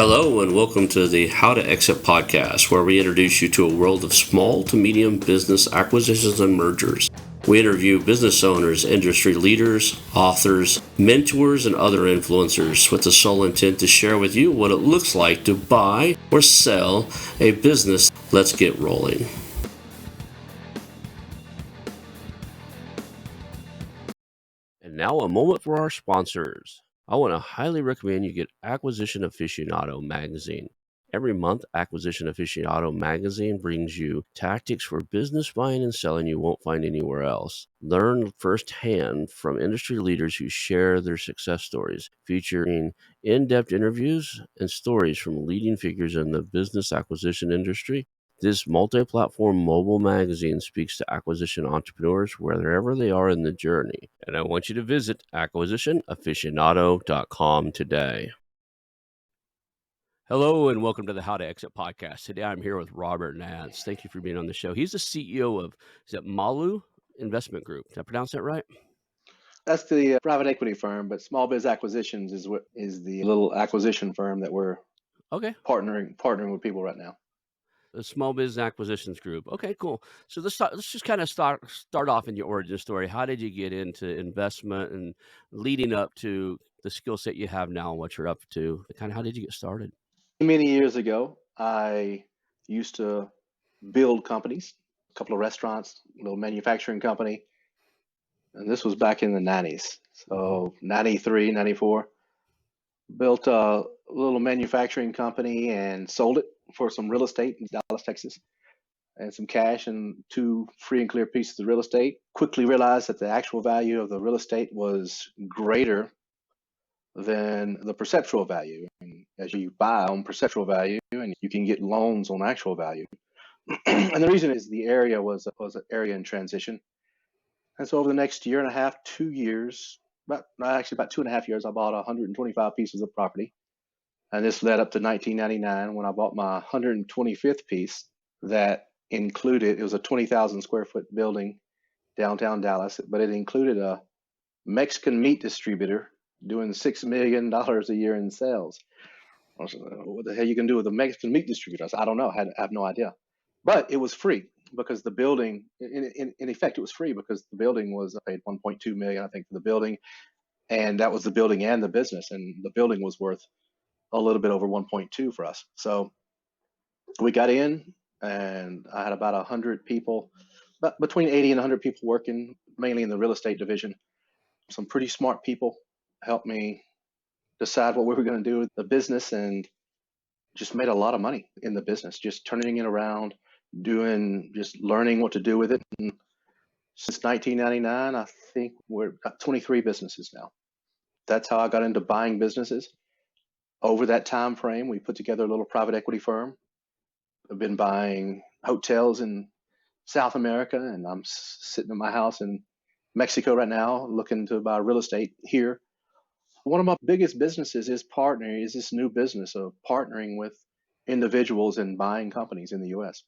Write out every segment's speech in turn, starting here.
Hello, and welcome to the How2Exit podcast, where we introduce you to a world of small to medium business acquisitions and mergers. We interview business owners, industry leaders, authors, mentors, and other influencers with the sole intent to share with you what it looks like to buy or sell a business. Let's get rolling. And now a moment for our sponsors. I want to highly recommend you get Acquisition Aficionado magazine. Every month, Acquisition Aficionado magazine brings you tactics for business buying and selling you won't find anywhere else. Learn firsthand from industry leaders who share their success stories, featuring in-depth interviews and stories from leading figures in the business acquisition industry. This multi-platform mobile magazine speaks to acquisition entrepreneurs wherever they are in the journey. And I want you to visit acquisitionaficionado.com today. Hello, and welcome to the How2Exit podcast. Today I'm here with Robert Nance. Thank you for being on the show. He's the CEO of, is it Malu Investment Group? Did I pronounce that right? That's the private equity firm, but Small Biz Acquisitions is the little acquisition firm that we're Okay. partnering with people right now. The Small Business Acquisitions Group. Okay, cool. So let's just kind of start off in your origin story. How did you get into investment and leading up to the skill set you have now and what you're up to? Kind of how did you get started? Many years ago, I used to build companies, a couple of restaurants, a little manufacturing company, and this was back in the 90s. So 93, 94, built a little manufacturing company and sold it for some real estate in Dallas, Texas, and some cash and 2 free and clear pieces of real estate. Quickly realized that the actual value of the real estate was greater than the perceptual value. And as you buy on perceptual value, and you can get loans on actual value. And the reason is the area was an area in transition. And so over the next year and a half, 2 years, about 2.5 years, I bought 125 pieces of property. And this led up to 1999 when I bought my 125th piece that included, it was a 20,000 square foot building downtown Dallas, but it included a Mexican meat distributor doing $6 million a year in sales. I was like, what the hell you can do with a Mexican meat distributor? I said, I don't know. I have no idea. But it was free because the building, in effect, it was free because the building was, I paid 1.2 million, I think, for the building. And that was the building and the business. And the building was worth a little bit over 1.2 for us. So we got in and I had about 100 people, but between 80 and 100 people working mainly in the real estate division. Some pretty smart people helped me decide what we were going to do with the business, and just made a lot of money in the business, just turning it around, just learning what to do with it. And since 1999, I think we're got 23 businesses now. That's how I got into buying businesses. Over that time frame, we put together a little private equity firm. I've been buying hotels in South America, and I'm sitting in my house in Mexico right now looking to buy real estate here. One of my biggest businesses is this new business of partnering with individuals and buying companies in the US.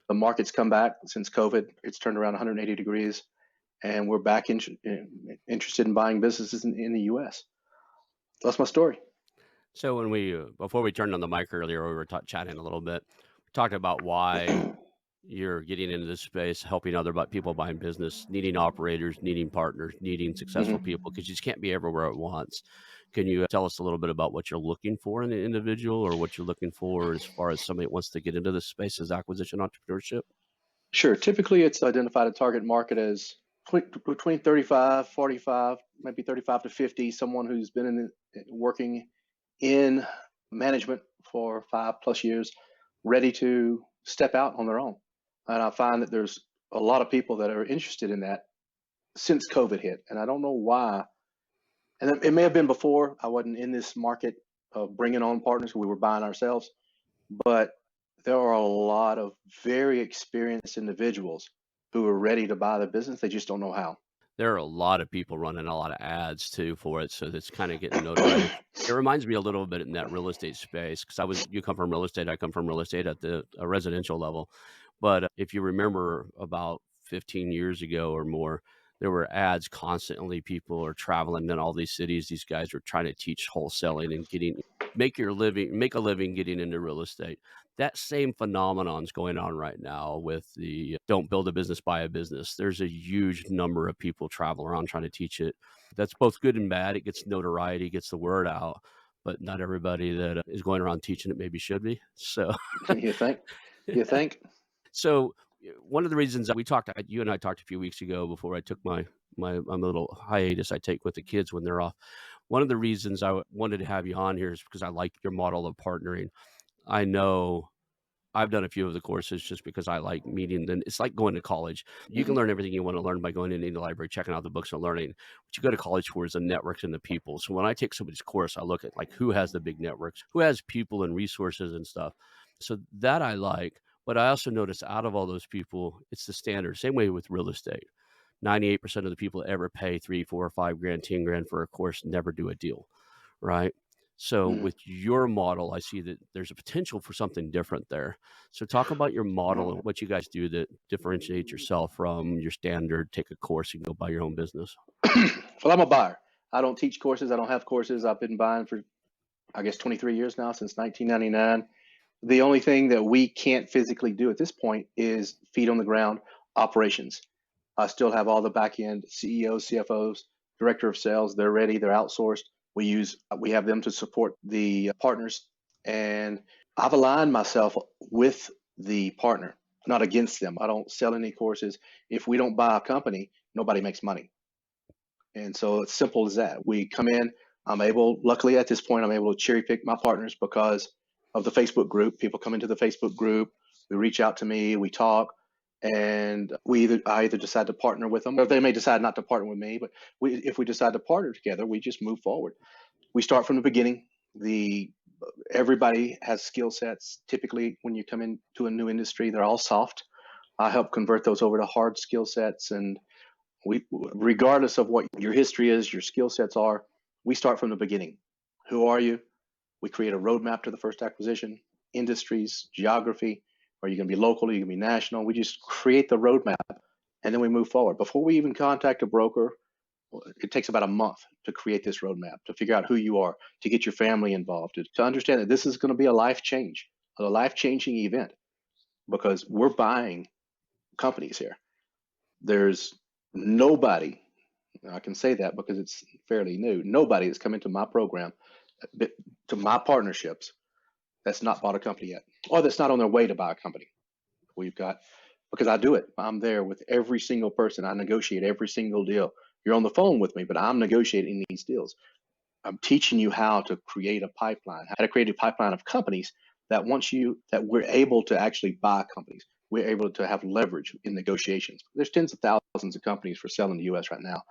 The market's come back since COVID. It's turned around 180 degrees, and we're back interested in buying businesses in the US. That's my story. So when before we turned on the mic earlier, we were chatting a little bit. We talked about why you're getting into this space, helping other people buying business, needing operators, needing partners, needing successful people, because you just can't be everywhere at once. Can you tell us a little bit about what you're looking for in an individual, or what you're looking for as far as somebody that wants to get into this space as acquisition entrepreneurship? Sure. Typically, it's identified a target market as between 35, 45, maybe 35 to 50, someone who's been working in management for 5+ years, ready to step out on their own. And I find that there's a lot of people that are interested in that since COVID hit. And I don't know why. And it may have been before. I wasn't in this market of bringing on partners. We were buying ourselves. But there are a lot of very experienced individuals who are ready to buy the business. They just don't know how. There are a lot of people running a lot of ads too for it, so it's kind of getting notoriety. It reminds me a little bit in that real estate space, because you come from real estate, I come from real estate at the residential level. But if you remember about 15 years ago or more, there were ads constantly. People are traveling in all these cities. These guys were trying to teach wholesaling and getting make a living getting into real estate. That same phenomenon is going on right now with the don't build a business, buy a business. There's a huge number of people traveling around trying to teach it. That's both good and bad. It gets notoriety, gets the word out, but not everybody that is going around teaching it maybe should be. So, You think? You think? so one of the reasons that you and I talked a few weeks ago before I took my little hiatus I take with the kids when they're off. One of the reasons wanted to have you on here is because I like your model of partnering. I know I've done a few of the courses just because I like meeting them. It's like going to college. You can Hmm. learn everything you want to learn by going into the library, checking out the books and learning. What you go to college for is the networks and the people. So when I take somebody's course, I look at like who has the big networks, who has people and resources and stuff. So that I like. But I also notice out of all those people, it's the standard. Same way with real estate. 98% of the people that ever pay 3, 4, or 5 grand, 10 grand for a course never do a deal, right? So Hmm. with your model, I see that there's a potential for something different there. So talk about your model and what you guys do that differentiates yourself from your standard take a course and go buy your own business. Well, I'm a buyer. I don't teach courses. I don't have courses. I've been buying for, I guess, 23 years now, since 1999. The only thing that we can't physically do at this point is feet on the ground operations. I still have all the back end CEOs, CFOs, director of sales. They're ready. They're outsourced. We have them to support the partners, and I've aligned myself with the partner, not against them. I don't sell any courses. If we don't buy a company, nobody makes money. And so it's simple as that. We come in, luckily at this point, I'm able to cherry pick my partners because of the Facebook group. People come into the Facebook group, we reach out to me, we talk, and I either decide to partner with them, or they may decide not to partner with me. But if we decide to partner together, we just move forward. We start from the beginning. The Everybody has skill sets. Typically, when you come into a new industry, they're all soft. I help convert those over to hard skill sets, and regardless of what your history is, your skill sets are, we start from the beginning. Who are you? We create a roadmap to the first acquisition, industries, geography. Are you going to be local? Are you going to be national? We just create the roadmap, and then we move forward. Before we even contact a broker, it takes about a month to create this roadmap, to figure out who you are, to get your family involved, to understand that this is going to be a life changing event, because we're buying companies here. There's nobody, I can say that because it's fairly new, nobody that's come into my program, to my partnerships, that's not bought a company yet, or that's not on their way to buy a company. We've got, because I do it, I'm there with every single person. I negotiate every single deal. You're on the phone with me, but I'm negotiating these deals. I'm teaching you how to create a pipeline, how to create a pipeline of companies that we're able to actually buy companies. We're able to have leverage in negotiations. There's tens of thousands of companies for sale in the U.S. right now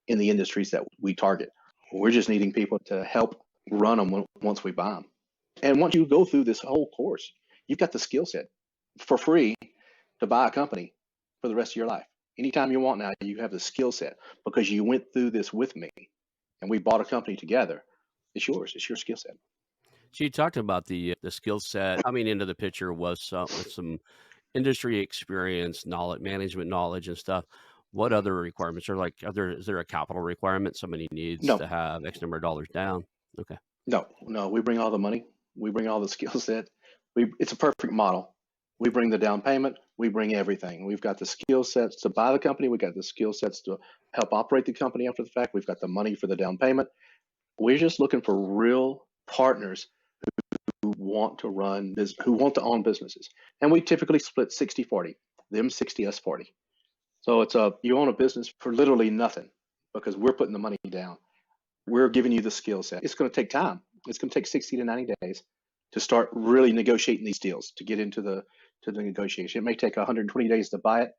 in the industries that we target. We're just needing people to help run them once we buy them. And once you go through this whole course, you've got the skill set for free to buy a company for the rest of your life. Anytime you want now, you have the skill set because you went through this with me and we bought a company together. It's yours. It's your skill set. So you talked about the skill set coming into the picture was with some industry experience, knowledge, management knowledge, and stuff. What other requirements is there a capital requirement? Somebody needs No, to have X number of dollars down. Okay. no. We bring all the money. We bring all the skill set. It's a perfect model. We bring the down payment. We bring everything. We've got the skill sets to buy the company. We've got the skill sets to help operate the company after the fact. We've got the money for the down payment. We're just looking for real partners who want to who want to own businesses. And we typically split 60-40, them 60, us 40. So you own a business for literally nothing because we're putting the money down. We're giving you the skill set. It's going to take time. It's going to take 60 to 90 days to start really negotiating these deals, to get into the negotiation. It may take 120 days to buy it.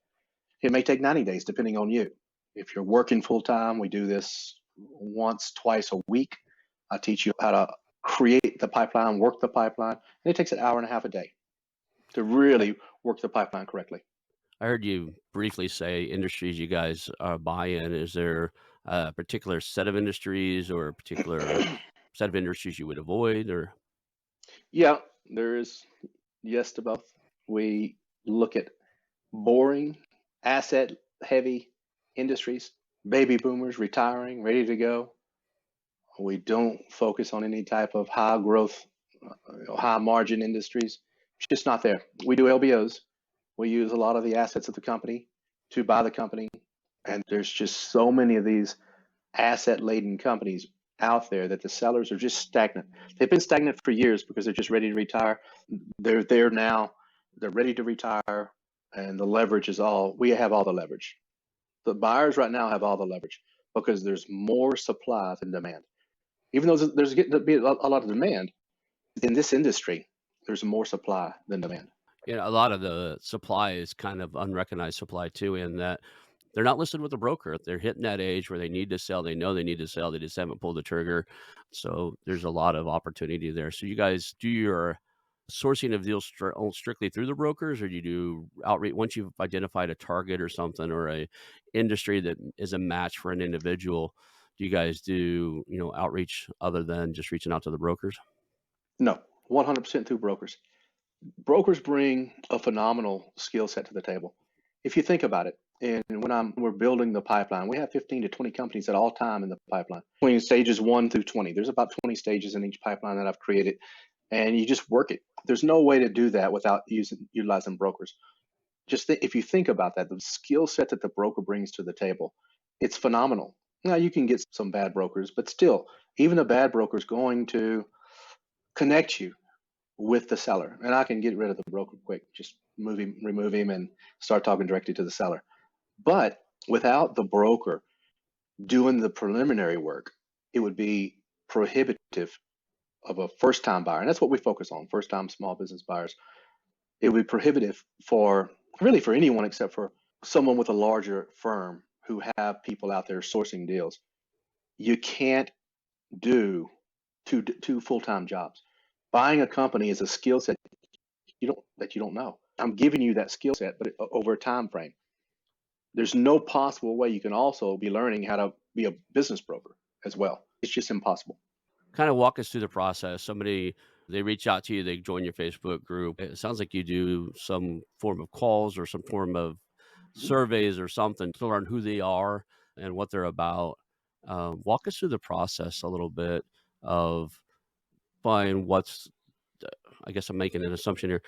It may take 90 days, depending on you. If you're working full time, we do this once, twice a week. I teach you how to create the pipeline, work the pipeline, and it takes an hour and a half a day to really work the pipeline correctly. I heard you briefly say industries you guys buy in. Is there a particular set of industries or a particular set of industries you would avoid? Or Yeah, there is yes to both. We look at boring, asset heavy industries, baby boomers retiring, ready to go. We don't focus on any type of high growth, high margin industries. It's just not there. We do LBOs. We use a lot of the assets of the company to buy the company. And there's just so many of these asset laden companies out there that the sellers are just stagnant. They've been stagnant for years because they're just ready to retire. They're there now. They're ready to retire. And the leverage is all, we have all the leverage. The buyers right now have all the leverage because there's more supply than demand. Even though there's getting to be a lot of demand in this industry, there's more supply than demand. A lot of the supply is kind of unrecognized supply too, in that they're not listed with a broker. They're hitting that age where they need to sell. They know they need to sell. They just haven't pulled the trigger. So there's a lot of opportunity there. So you guys do your sourcing of deals strictly through the brokers, or do you do outreach once you've identified a target or something, or a industry that is a match for an individual? Do you guys do outreach other than just reaching out to the brokers? No, 100% through brokers. Brokers bring a phenomenal skill set to the table. If you think about it, and we're building the pipeline, we have 15 to 20 companies at all time in the pipeline. Between stages 1 through 20, there's about 20 stages in each pipeline that I've created, and you just work it. There's no way to do that without utilizing brokers. If you think about that, the skill set that the broker brings to the table, it's phenomenal. Now you can get some bad brokers, but still, even a bad broker is going to connect you with the seller. And I can get rid of the broker quick, just remove him and start talking directly to the seller. But without the broker doing the preliminary work, it would be prohibitive of a first time buyer. And that's what we focus on, first time small business buyers. It would be prohibitive for really for anyone except for someone with a larger firm who have people out there sourcing deals. You can't do two full-time jobs. Buying a company is a skill set you don't know. I'm giving you that skill set, but over a time frame. There's no possible way you can also be learning how to be a business broker as well. It's just impossible. Kind of walk us through the process. Somebody, they reach out to you, they join your Facebook group. It sounds like you do some form of calls or some form of Mhm. surveys or something to learn who they are and what they're about. Walk us through the process a little bit of find what's, I guess I'm making an assumption here.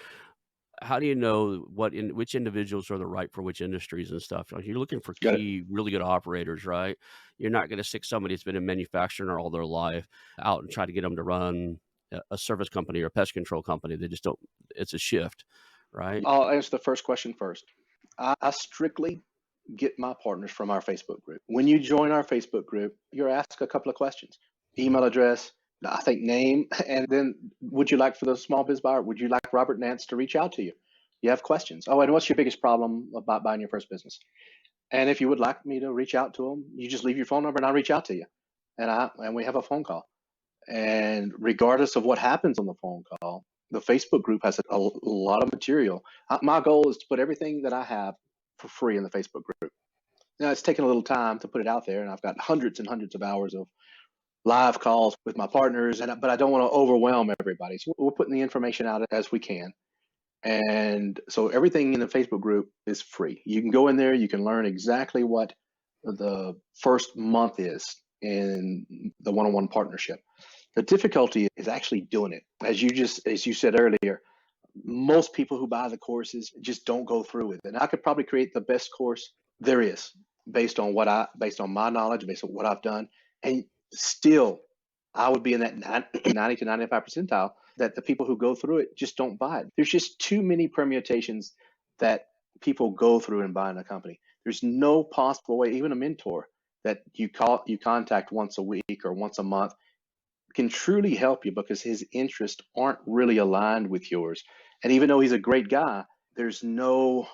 How do you know which individuals are the right for which industries and stuff? Like, you're looking for Got it. key, really good operators, right? You're not going to stick somebody that's been in manufacturing all their life out and try to get them to run a service company or a pest control company. They just don't. It's a shift, right? I'll answer the first question first. I strictly get my partners from our Facebook group. When you join our Facebook group, you're asked a couple of questions: email address, I think name, and then would you like for the small biz buyer? Would you like Robert Nance to reach out to you? You have questions. Oh, and what's your biggest problem about buying your first business? And if you would like me to reach out to them, you just leave your phone number and I'll reach out to you. And we have a phone call. And regardless of what happens on the phone call, the Facebook group has a lot of material. My goal is to put everything that I have for free in the Facebook group. Now, it's taken a little time to put it out there, and I've got hundreds and hundreds of hours of live calls with my partners, but I don't want to overwhelm everybody. So we're putting the information out as we can. And so everything in the Facebook group is free. You can go in there, you can learn exactly what the first month is in the one-on-one partnership. The difficulty is actually doing it. As you said earlier, most people who buy the courses just don't go through with it. And I could probably create the best course there is based on my knowledge, based on what I've done. And still I would be in that 90 to 95 percentile that the people who go through it just don't buy it. There's just too many permutations that people go through in buying a company. There's no possible way, even a mentor that you contact once a week or once a month can truly help you because his interests aren't really aligned with yours. And even though he's a great guy, there's no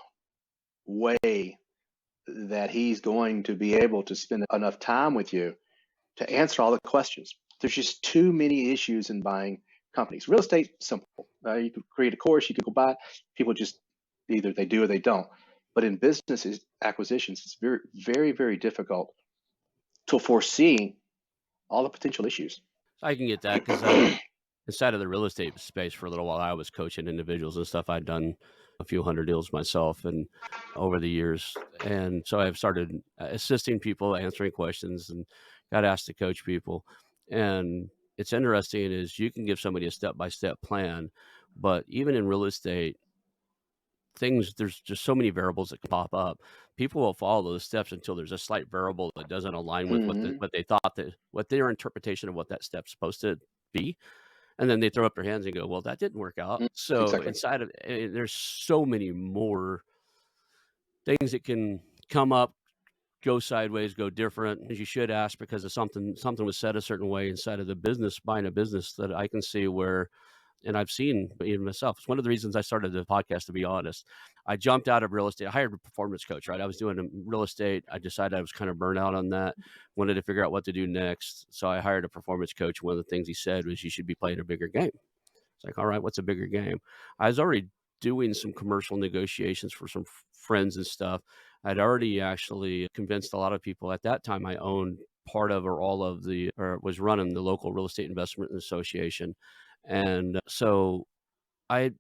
way that he's going to be able to spend enough time with you to answer all the questions. There's just too many issues in buying companies. Real estate, simple. You could create a course, you could go buy it. People just either they do or they don't. But in business acquisitions, it's very, very, very difficult to foresee all the potential issues. I can get that because inside of the real estate space for a little while, I was coaching individuals and stuff. I'd done a few hundred deals myself and over the years. And so I've started assisting people, answering questions, and got asked to coach people. And it's interesting is you can give somebody a step-by-step plan, but even in real estate, there's just so many variables that can pop up. People will follow those steps until there's a slight variable that doesn't align with Hmm. what they thought that what their interpretation of what that step's supposed to be, and then they throw up their hands and go, "Well, that didn't work out." So Exactly. inside of there's so many more things that can come up, go sideways, go different. As you should ask because of something was said a certain way inside of the business, buying a business that I can see where and I've seen even myself. It's one of the reasons I started the podcast, to be honest. I jumped out of real estate. I hired a performance coach, right? I was doing real estate. I decided I was kind of burnt out on that, wanted to figure out what to do next. So I hired a performance coach. One of the things he said was, you should be playing a bigger game. It's like, all right, what's a bigger game? I was already doing some commercial negotiations for some friends and stuff. I'd already actually convinced a lot of people at that time. I owned part of or all of the, or was running the local real estate investment association. And so I'd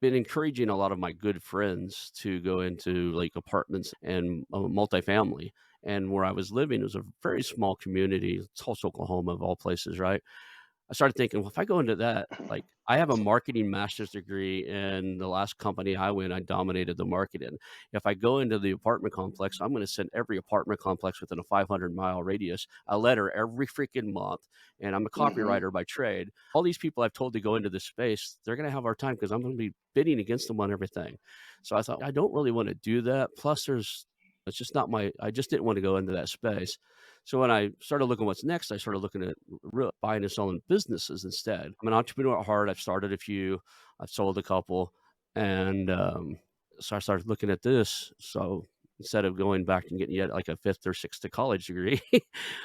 been encouraging a lot of my good friends to go into like apartments and multifamily. And where I was living was a very small community, Tulsa, Oklahoma, of all places, right? I started thinking, well, if I go into that, like I have a marketing master's degree, and the last company I went, I dominated the market in. If I go into the apartment complex, I'm going to send every apartment complex within a 500-mile radius a letter every freaking month. And I'm a Hmm. copywriter by trade. All these people I've told to go into this space, they're going to have our time because I'm going to be bidding against them on everything. So I thought, I don't really want to do that. Plus, it's just not I just didn't want to go into that space. So when I started looking what's next, I started looking at buying and selling businesses instead. I'm an entrepreneur at heart. I've started a few, I've sold a couple, and so I started looking at this. So instead of going back and getting yet like a fifth or sixth to college degree,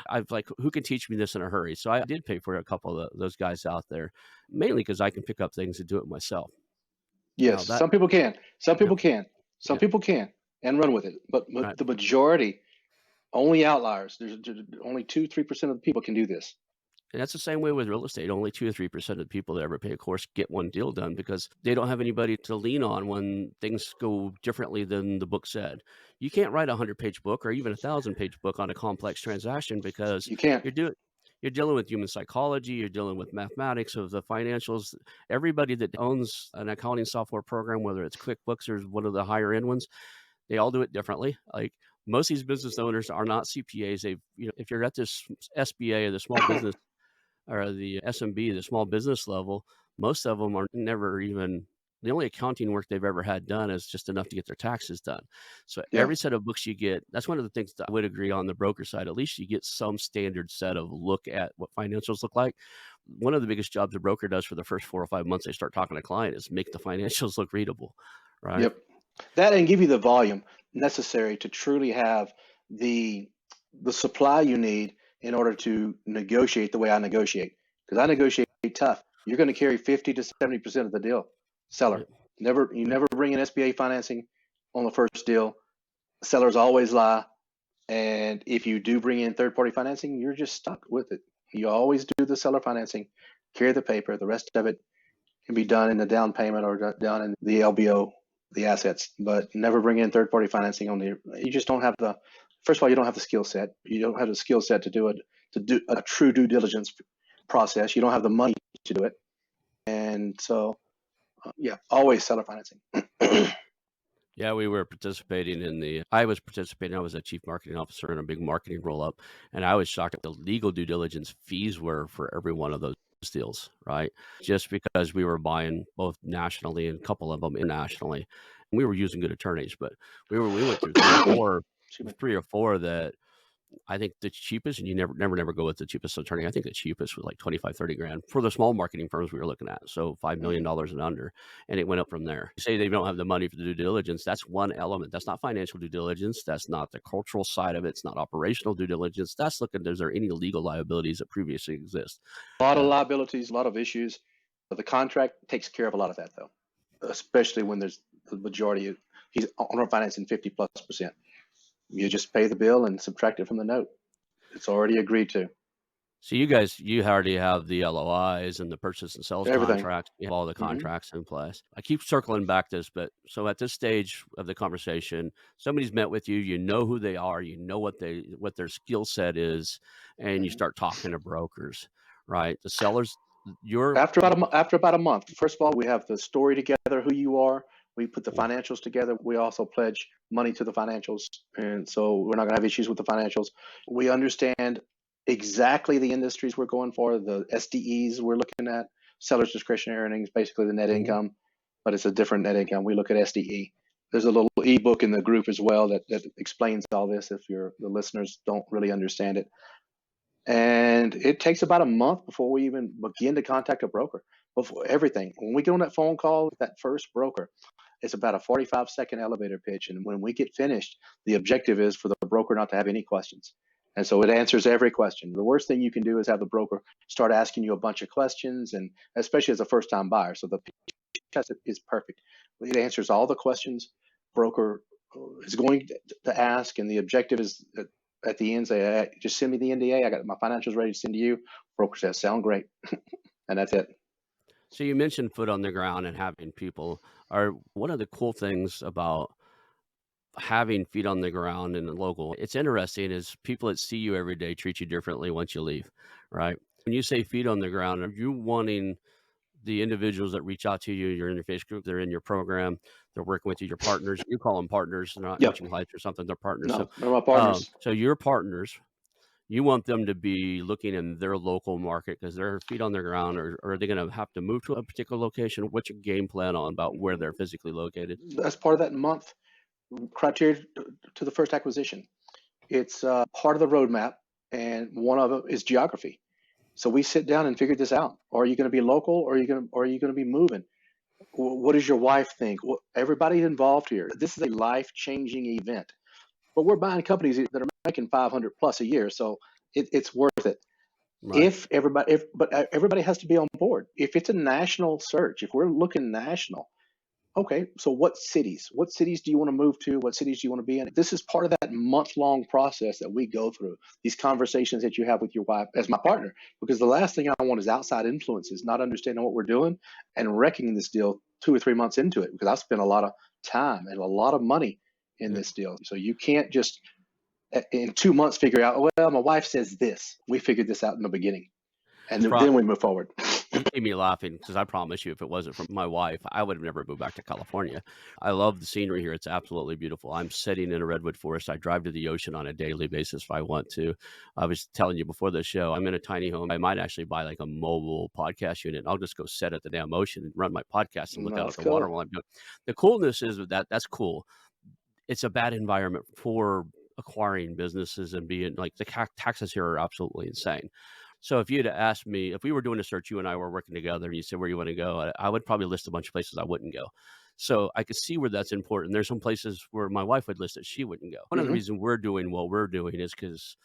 I've like, who can teach me this in a hurry? So I did pay for a couple of those guys out there, mainly because I can pick up things and do it myself. Yes, Now that, some people can. Some yeah, people can. Some yeah, people can and run with it. But right. the majority, only outliers. There's only 2, 3% of the people can do this. And that's the same way with real estate. Only 2 or 3% of the people that ever pay a course get one deal done because they don't have anybody to lean on when things go differently than the book said. You can't write a 100-page book or even a 1,000-page book on a complex transaction because You can't. you're doing you're dealing with human psychology, you're dealing with mathematics of the financials. Everybody that owns an accounting software program, whether it's QuickBooks or one of the higher end ones, they all do it differently. Like most of these business owners are not CPAs. If you're at this SBA or the small business or the SMB, the small business level, most of them are never even the only accounting work they've ever had done is just enough to get their taxes done. So Yeah. every set of books you get, that's one of the things that I would agree on the broker side. At least you get some standard set of look at what financials look like. One of the biggest jobs a broker does for the first 4 or 5 months they start talking to client is make the financials look readable, right? Yep. That and give you the volume necessary to truly have the the supply you need in order to negotiate the way I negotiate. Because I negotiate tough. You're going to carry 50 to 70% of the deal. Seller. Yep. You Yep. never bring in SBA financing on the first deal. Sellers always lie. And if you do bring in third party financing, you're just stuck with it. You always do the seller financing, carry the paper. The rest of it can be done in the down payment or done in the LBO, the assets, but never bring in third party financing on the. You just don't have the. First of all, you don't have the skill set. You don't have the skill set to do it to do a true due diligence process. You don't have the money to do it, and so yeah, always seller financing. Yeah, we were participating in I was participating. I was a chief marketing officer in a big marketing roll up, and I was shocked at the legal due diligence fees were for every one of those deals, right? Just because we were buying both nationally and a couple of them internationally. We were using good attorneys, but we went through Excuse me. 3 or 4 that I think the cheapest, and you never go with the cheapest attorney. I think the cheapest was like 25, 30 grand for the small marketing firms we were looking at. So $5 million Mm-hmm. dollars and under. And it went up from there. You say they don't have the money for the due diligence. That's one element. That's not financial due diligence. That's not the cultural side of it. It's not operational due diligence. That's looking, is there any legal liabilities that previously exist? A lot of Uh, liabilities, a lot of issues. But the contract takes care of a lot of that, though, especially when there's the majority of he's owner financing 50+%. You just pay the bill and subtract it from the note. It's already agreed to. So you already have the LOIs and the purchase and sales Everything. contracts. You have all the Hmm. contracts in place. I keep circling back this, but so at this stage of the conversation, somebody's met with you, you know who they are, you know what their skill set is, and you Hmm. start talking to brokers. right? The sellers, you're After about a month, first of all, we have the story together, who you are. We put the mm, financials together. We also pledge money to the financials, and so we're not going to have issues with the financials. We understand exactly the industries we're going for, the SDEs we're looking at, sellers discretionary earnings, basically the net mhm. income, but it's a different net income. We look at SDE. There's a little ebook in the group as well that explains all this if the listeners don't really understand it. And it takes about a month before we even begin to contact a broker. Before everything, when we get on that phone call with that first broker, it's about a 45-second elevator pitch. And when we get finished, the objective is for the broker not to have any questions. And so it answers every question. The worst thing you can do is have the broker start asking you a bunch of questions, and especially as a first time buyer. So the test is perfect. It answers all the questions broker is going to ask, and the objective is at the end say, hey, just send me the NDA. I got my financials ready to send to you. Broker says, sound great, and that's it. So you mentioned foot on the ground and having people. Are one of the cool things about having feet on the ground in the local, it's interesting is people that see you every day treat you differently once you leave, right? When you say feet on the ground, are you wanting the individuals that reach out to you, your interface group, they're in your program, they're working with you, your partners, you call them partners, they're not Yep. coaching clients or something, they're partners. So, No, they're my partners. so your partners, you want them to be looking in their local market because they're feet on the ground, or are they going to have to move to a particular location? What's your game plan on about where they're physically located? That's part of that month criteria to the first acquisition. It's part of the roadmap, and one of it is geography. So we sit down and figure this out. Are you going to be local, or are you going to be moving? What does your wife think? Everybody involved here. This is a life-changing event. But we're buying companies that are making 500 plus a year, so it's worth it. Right. But everybody has to be on board. If it's a national search, if we're looking national, okay, so what cities? What cities do you want to move to? What cities do you want to be in? This is part of that month-long process that we go through. These conversations that you have with your wife as my partner, because the last thing I want is outside influences, not understanding what we're doing and wrecking this deal 2 or 3 months into it. Because I spent a lot of time and a lot of money in Yeah. this deal, so you can't just in 2 months figure out. Well, my wife says this. We figured this out in the beginning, and Pro- then we move forward. You made me laughing because I promise you, if it wasn't for my wife, I would have never moved back to California. I love the scenery here. It's absolutely beautiful. I'm sitting in a redwood forest. I drive to the ocean on a daily basis if I want to. I was telling you before the show, I'm in a tiny home. I might actually buy like a mobile podcast unit. And I'll just go sit at the damn ocean and run my podcast and look out No, at it's the water cool. while I'm doing. The coolness is that that's cool. It's a bad environment for acquiring businesses and being like the taxes here are absolutely insane. So if you'd asked me, if we were doing a search, you and I were working together, and you said where you want to go, I would probably list a bunch of places I wouldn't go. So I could see where that's important. There's some places where my wife would list that she wouldn't go. One of the Hmm. reasons we're doing what we're doing is because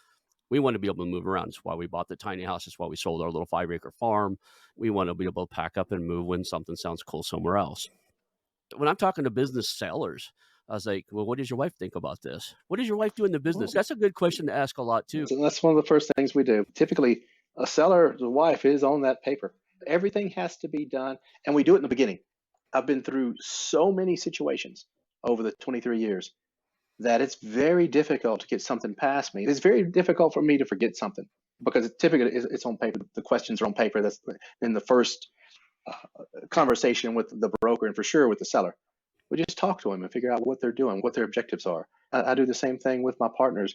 we want to be able to move around. It's why we bought the tiny house. It's why we sold our little 5 acre farm. We want to be able to pack up and move when something sounds cool somewhere else. When I'm talking to business sellers, I was like, well, what does your wife think about this? What does your wife do in the business? Well, That's a good question to ask a lot too. so that's one of the first things we do. Typically, a seller's wife is on that paper. Everything has to be done, and we do it in the beginning. I've been through so many situations over the 23 years that it's very difficult to get something past me. It's very difficult for me to forget something because typically it's on paper. The questions are on paper. That's in the first conversation with the broker and for sure with the seller. We just talk to them and figure out what they're doing, what their objectives are. I do the same thing with my partners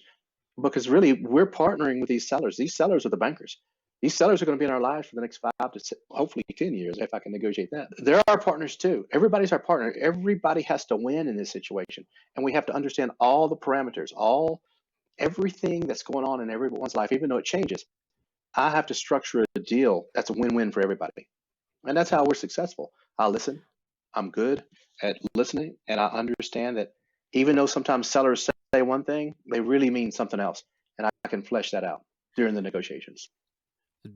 because really we're partnering with these sellers. These sellers are the bankers. These sellers are going to be in our lives for the next 5 to hopefully 10 years if I can negotiate that. They're our partners too. Everybody's our partner. Everybody has to win in this situation. And we have to understand all the parameters, everything that's going on in everyone's life, even though it changes. I have to structure a deal that's a win-win for everybody. And that's how we're successful. I listen. I'm good at listening, and I understand that even though sometimes sellers say one thing, they really mean something else, and I can flesh that out during the negotiations.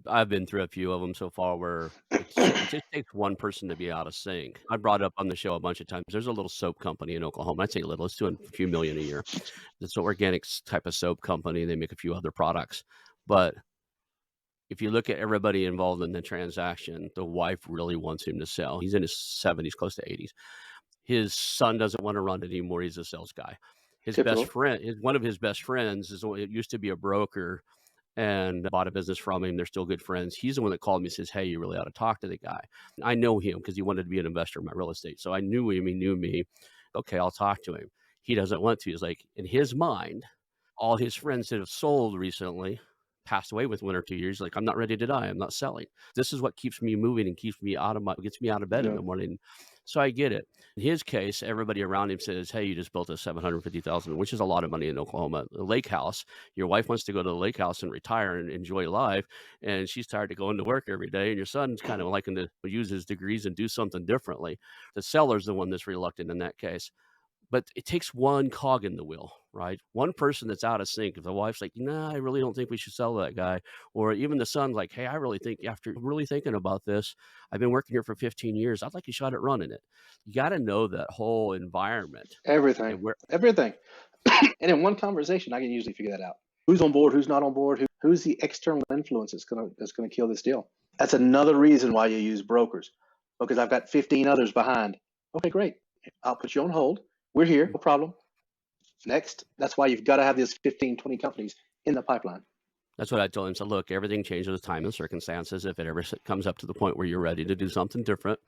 I've been through a few of them so far where it just takes one person to be out of sync. I brought up on the show a bunch of times. There's a little soap company in Oklahoma. I'd say little. It's doing a few million a year. It's an organics type of soap company. They make a few other products. But if you look at everybody involved in the transaction, the wife really wants him to sell. He's in his 70s, close to 80s. His son doesn't want to run it anymore. He's a sales guy. His best Typical. friend, one of his best friends, it used to be a broker and bought a business from him. They're still good friends. He's the one that called me and says, "Hey, you really ought to talk to the guy." I know him because he wanted to be an investor in my real estate. So I knew him. He knew me. Okay, I'll talk to him. He doesn't want to. He's like, in his mind, all his friends that have sold recently passed away with 1 or 2 years. Like, I'm not ready to die. I'm not selling. This is what keeps me moving and keeps me gets me out of bed in Yeah. the morning. So I get it. In his case, everybody around him says, "Hey, you just built a 750,000, which is a lot of money in Oklahoma, a lake house. Your wife wants to go to the lake house and retire and enjoy life, and she's tired of going to work every day. And your son's kind of liking to use his degrees and do something differently." The seller's the one that's reluctant in that case. But it takes one cog in the wheel, right? One person that's out of sync. If the wife's like, "Nah, I really don't think we should sell that guy," or even the son's like, "Hey, I really think after really thinking about this, I've been working here for 15 years. I'd like a shot at running it." You got to know that whole environment Everything, and where. everything. And in one conversation, I can usually figure that out. Who's on board? Who's not on board? Who's the external influence that's gonna kill this deal? That's another reason why you use brokers, because I've got 15 others behind. Okay, great. I'll put you on hold. We're here, no problem. Next. That's why you've got to have these 15, 20 companies in the pipeline. That's what I told him. So look, everything changes with time and circumstances. If it ever comes up to the point where you're ready to do something different,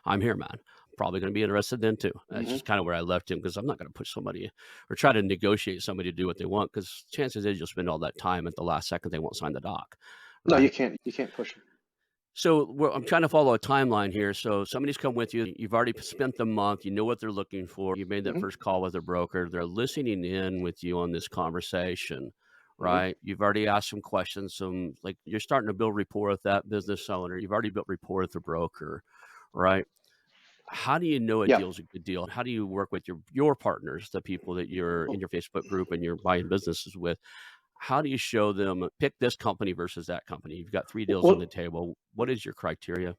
I'm here, man. Probably going to be interested then too. That's Hmm. just kind of where I left him because I'm not going to push somebody or try to negotiate somebody to do what they want because chances is you'll spend all that time at the last second they won't sign the doc, No, you right? can't. You can't push them. So I'm trying to follow a timeline here. So somebody's come with you. You've already spent the month. You know what they're looking for. You made that Hmm. first call with a broker. They're listening in with you on this conversation, Hmm. right? You've already asked some questions. Some like you're starting to build rapport with that business owner. You've already built rapport with the broker, right? How do you know a Yeah. deal's a good deal? How do you work with your partners, the people that you're in your Facebook group and you're buying businesses with? How do you show them pick this company versus that company? You've got 3 deals on the Well, table. What is your criteria?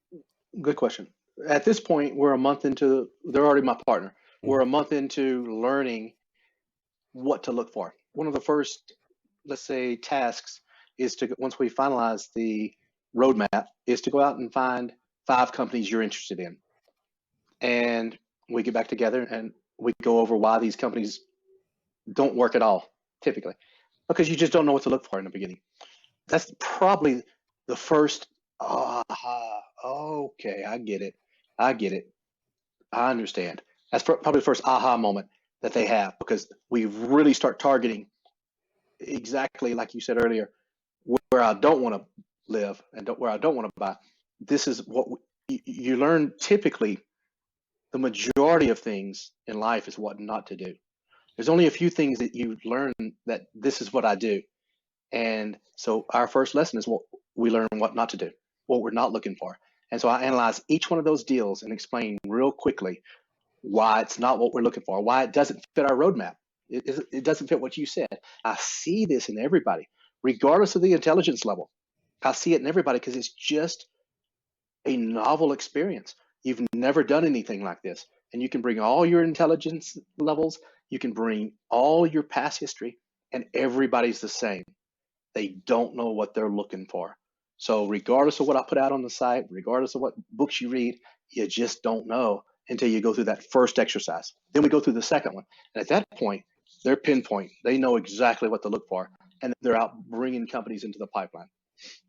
good question. At this point, we're a month into. They're already my partner. We're Mhm. a month into learning what to look for. One of the first, let's say, tasks is to, once we finalize the roadmap, is to go out and find 5 companies you're interested in. And we get back together and we go over why these companies don't work at all, typically, because you just don't know what to look for in the beginning. That's probably the first, aha, okay, I get it. I get it. I understand. That's probably the first aha moment that they have, because we really start targeting exactly like you said earlier, where I don't want to live and where I don't want to buy. This is what you learn. Typically, the majority of things in life is what not to do. There's only a few things that you learn that this is what I do. And so our first lesson is what we learn what not to do, what we're not looking for. And so I analyze each one of those deals and explain real quickly why it's not what we're looking for, why it doesn't fit our roadmap. It doesn't fit what you said. I see this in everybody, regardless of the intelligence level. I see it in everybody because it's just a novel experience. You've never done anything like this. And you can bring all your intelligence levels, you can bring all your past history, and everybody's the same. They don't know what they're looking for. So, regardless of what I put out on the site, regardless of what books you read, you just don't know until you go through that first exercise. Then we go through the second one. And at that point, they're pinpoint. They know exactly what to look for. And they're out bringing companies into the pipeline.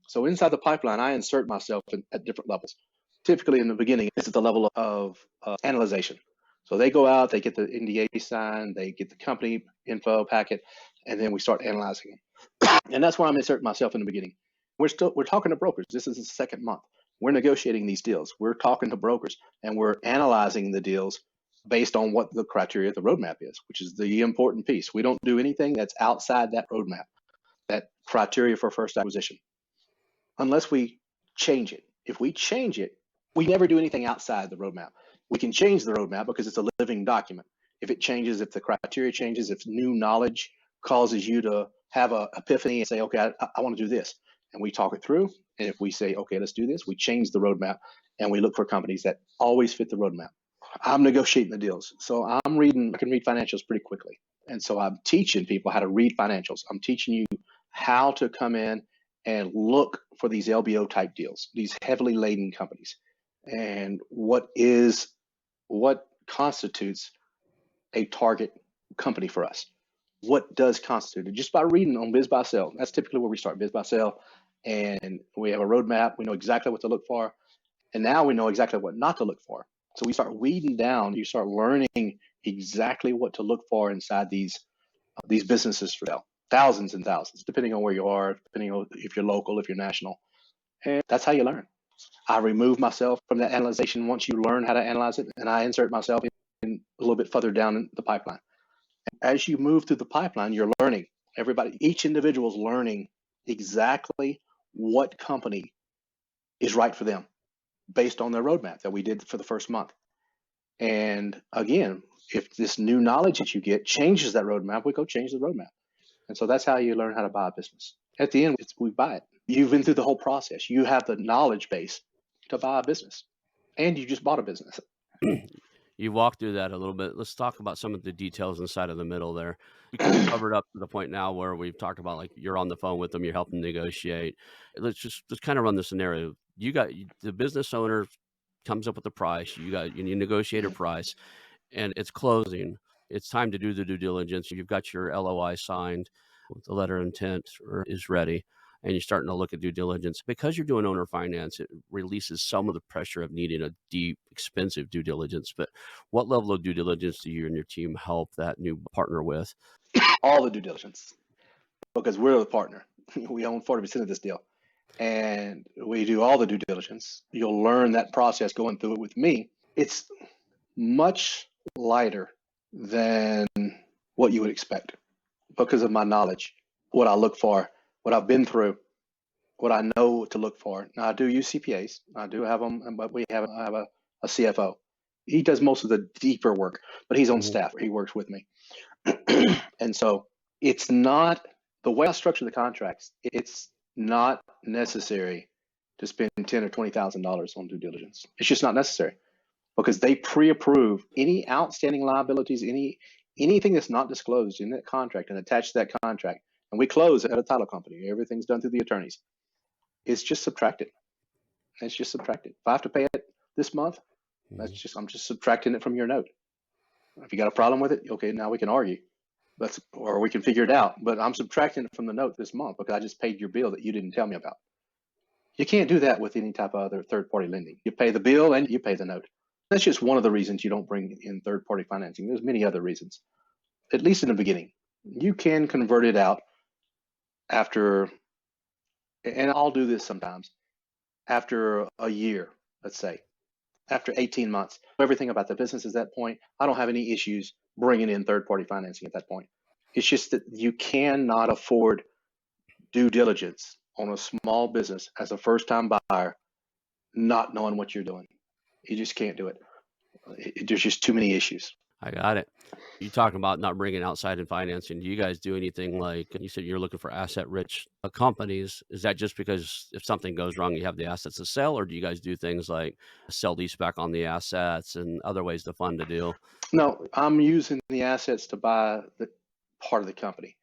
So inside the pipeline, I insert myself at different levels. Typically, in the beginning, it's at the level of analyzation. So they go out, they get the NDA signed, they get the company info packet, and then we start analyzing them. And that's where I'm inserting myself in the beginning. We're talking to brokers. This is the second month. We're negotiating these deals. We're talking to brokers, and we're analyzing the deals based on what the criteria of the roadmap is, which is the important piece. We don't do anything that's outside that roadmap, that criteria for first acquisition, unless we change it. If we change it, we never do anything outside the roadmap. We can change the roadmap because it's a living document. If it changes, if the criteria changes, if new knowledge causes you to have an epiphany and say, okay, I want to do this, and we talk it through. And if we say, okay, let's do this, we change the roadmap and we look for companies that always fit the roadmap. I'm negotiating the deals. So I can read financials pretty quickly. And so I'm teaching people how to read financials. I'm teaching you how to come in and look for these LBO type deals, these heavily laden companies, and what constitutes a target company for us. what does constitute it just by reading on Biz Buy Sell. That's typically where we start, Biz Buy Sell, and we have a roadmap. We know exactly what to look for, and now we know exactly what not to look for. So we start weeding down. You start learning exactly what to look for inside these businesses for sale. Thousands and thousands, depending on where you are, depending on if you're local, if you're national, and that's how you learn. I remove myself from that analyzation once you learn how to analyze it, and I insert myself in a little bit further down in the pipeline. As you move through the pipeline, you're learning. Everybody, each individual is learning exactly what company is right for them based on their roadmap that we did for the first month. And again, if this new knowledge that you get changes that roadmap, we go change the roadmap. And so that's how you learn how to buy a business. At the end, we buy it. You've been through the whole process. You have the knowledge base to buy a business, and you just bought a business. You walked through that a little bit. Let's talk about some of the details inside of the middle there. We kind of covered up to the point now where we've talked about, like, you're on the phone with them, you're helping negotiate. Let's kind of run the scenario. The business owner comes up with the price. You negotiate a price, and it's closing. It's time to do the due diligence. You've got your LOI signed, the letter of intent is ready, and you're starting to look at due diligence. Because you're doing owner finance, it releases some of the pressure of needing a deep, expensive due diligence. But what level of due diligence do you and your team help that new partner with? All the due diligence, because we're the partner. We own 40% of this deal, and we do all the due diligence. You'll learn that process going through it with me. It's much lighter than what you would expect because of my knowledge, what I look for, what I've been through, what I know to look for. Now, I do use CPAs. I do have them, but I have a CFO. He does most of the deeper work, but he's on staff. He works with me. And so it's not the way I structure the contracts. It's not necessary to spend $10,000 or $20,000 on due diligence. It's just not necessary because they pre-approve any outstanding liabilities, anything that's not disclosed in that contract and attached to that contract. And we close at a title company. Everything's done through the attorneys. It's just subtracted. It's just subtracted. If I have to pay it this month, I'm just subtracting it from your note. If you got a problem with it, okay, now we can argue. Or we can figure it out. But I'm subtracting it from the note this month because I just paid your bill that you didn't tell me about. You can't do that with any type of other third-party lending. You pay the bill and you pay the note. That's just one of the reasons you don't bring in third-party financing. There's many other reasons, at least in the beginning. You can convert it out after, and I'll do this sometimes, after a year, let's say, after 18 months. Everything about the business is that point. I don't have any issues bringing in third-party financing at that point. It's just that you cannot afford due diligence on a small business as a first-time buyer, not knowing what you're doing. You just can't do it. There's just too many issues. I got it. You talking about not bringing outside in financing. Do you guys do anything like you said you're looking for asset-rich companies? Is that just because if something goes wrong, you have the assets to sell, or do you guys do things like sell lease back on the assets and other ways to fund the deal? No, I'm using the assets to buy the part of the company.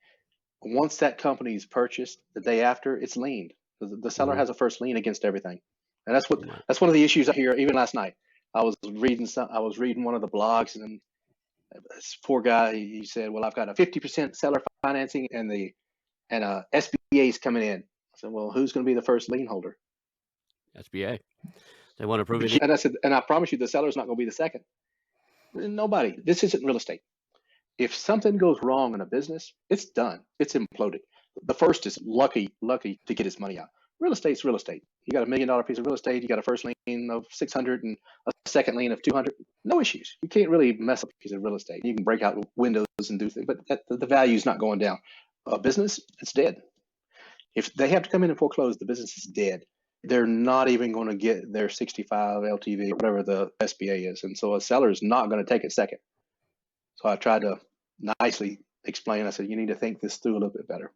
Once that company is purchased, the day after, it's liened. The seller has a first lien against everything, and that's one of the issues I hear. Even last night, I was reading one of the blogs, and this poor guy, he said, "Well, I've got a 50% seller financing, and SBA is coming in." I said, "Well, who's going to be the first lien holder?" SBA. They want to prove it. And I said, "And I promise you, the seller's not going to be the second. Nobody. This isn't real estate. If something goes wrong in a business, it's done. It's imploded. The first is lucky to get his money out. Real estate's real estate. You got $1 million piece of real estate. You got a first lien of 600 and a second lien of 200. No issues. You can't really mess up a piece of real estate. You can break out windows and do things, but the value is not going down. A business, it's dead. If they have to come in and foreclose, the business is dead. They're not even going to get their 65 LTV, whatever the SBA is, and so a seller is not going to take it second. So I tried to nicely explain. I said, you need to think this through a little bit better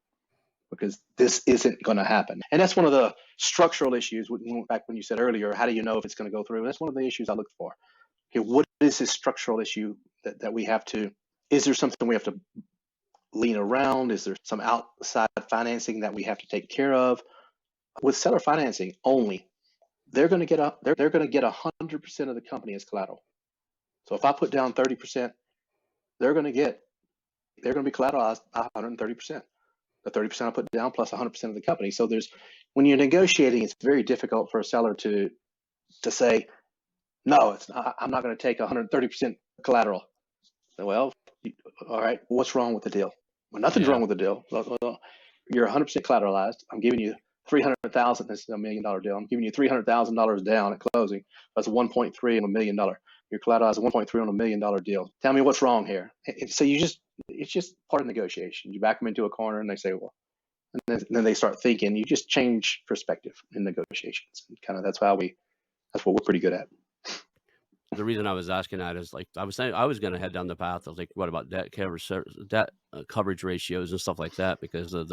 because this isn't going to happen. And that's one of the structural issues. Back when you said earlier, how do you know if it's going to go through? That's one of the issues I look for. Okay, what is this structural issue that we have to, is there something we have to lean around? Is there some outside financing that we have to take care of? With seller financing only, they're going to get 100% of the company as collateral. So if I put down 30%, they're going to get they're going to be collateralized by 130%. The 30% I put down plus 100% of the company. So when you're negotiating, it's very difficult for a seller to say, no, I'm not going to take 130% collateral. Well, all right, what's wrong with the deal? Well, nothing's Yeah. wrong with the deal. Well, you're 100% collateralized. I'm giving you $300,000. This is a $1 million deal. I'm giving you $300,000 down at closing. That's 1.3 on $1 million. You're collateralized 1.3 on $1 million deal. Tell me what's wrong here. So it's just part of negotiation. You back them into a corner and they say, well, and then they start thinking. You just change perspective in negotiations. And kind of that's what we're pretty good at. The reason I was asking that is, like, I was saying, I was going to head down the path of, like, what about debt coverage ratios and stuff like that, because of